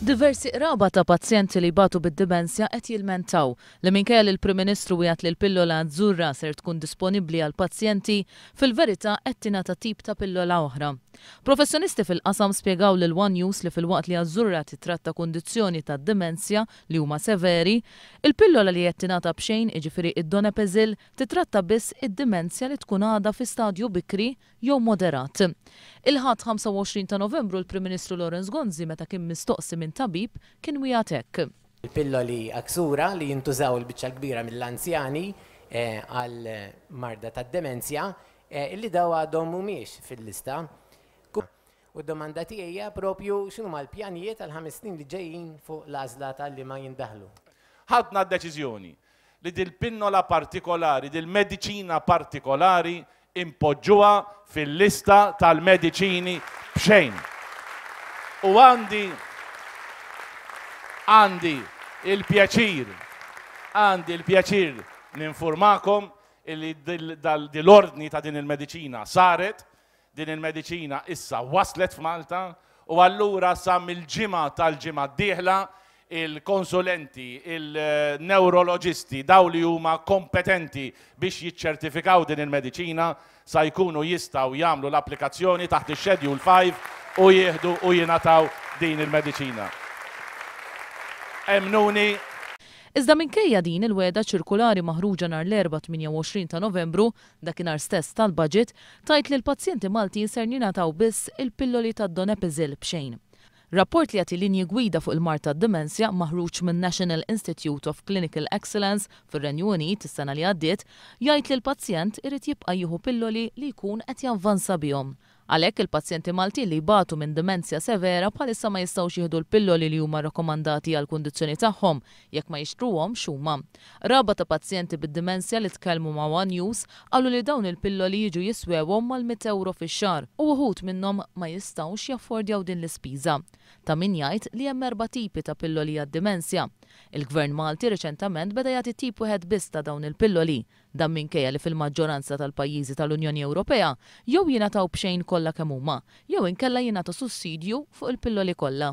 Diversi qraba ta' pazjenti li batu bid-dimensja qed jilmentaw li minkejja li l-Prim Ministru wieħed li l-pillola azzurra ser tkun disponibbli għal pazjenti, fil-verità qed tingħata tip ta' pillola oħra. Professjonisti fil-qasam spjegaw lil One News li filwaqt li azzurra titratta kundizzjoni ta' dimensja li huma severi, il-pillola li qed tingħata b'xejn jiġifieri id-Donepezil titratta biss id-dimensja li tkun għadha fi stadju bikri jew moderat. Il-ħadd 25 ta' Novembru l-Prim Ministru Lawrence Gonzi meta kien mistoqsi minn tabib kien wieħed hekk. Il-pilloli aksura li jintużaw il-biċċa kbira mill-anzjani għal marda tad-demenzja illi daw għadhom mhumiex fil-lista. U d-domanda tiegħi propju x'inhuma l-pjanijiet għal 5 snin li ġejjin fuq l-għażla tal-li ma jindaħlu. Ħadna d-deċiżjoni li dil-pinnola partikolari, dil-mediċina partikolari impoġġuha fil-lista tal-mediċini b'xejn. U għandi il-pjaċir ninformakom li dil-ordni ta' din il-mediċina saret, din il-mediċina issa waslet f'Malta u allura sa mill-ġimgħa tal-ġimgħa d-dieħla il-konsulenti, il-neuroloġisti, daw li huma kompetenti biex jiċċertifikaw din il-mediċina sa jkunu jistgħu jagħmlu l-applikazzjoni taħt ix-Schedule 5 u jieħdu u jingħataw din il-mediċina. Emnuni. Iżda minkejja din il-weda ċirkulari maħruġa nhar l-4-28 ta' Novembru, dakinhar stess tal-budget, tajt li l-pazjenti Maltin ser jingħataw biss il-pilloli tad-Donepezil b'xejn. Rapport li għati linji gwida fuq il-mart tad-dimensja maħruġ minn National Institute of Clinical Excellence fir-Renju Unit is-sena li għaddiet jgħid li l-pazjent irid jibqa' jieħu pilloli li jkun qed javvanza bihom. Għalhekk il-pazjenti Maltin li jbatu minn dimensja severa bħalissa ma jistgħux jieħdu l-pilloli li huma rakkomandati għal kundizzjoni tagħhom jekk ma jixtruhomx huma. Raba ta' pazjenti bid-dimensja li tkellmu ma' One News qalu li dawn il-pilloli jiġu jiswewhom mal-€100 fix-xahar u wħud minnhom ma jistgħux jaffordjaw din l-ispiża. Ta' min jgħid li hemm 4 tipi ta' pilloli għad-dimensja. Il-Gvern Malti reċentament beda jagħti tip wieħed biss ta' dawn il-pilloli, dan minkejja li fil-maġġoranza tal-pajjiżi tal-Unjoni Ewropea jew jingħataw b'xejn kollha kemm huma, jew inkella jingħatu sussidju fuq il-pilloli kollha.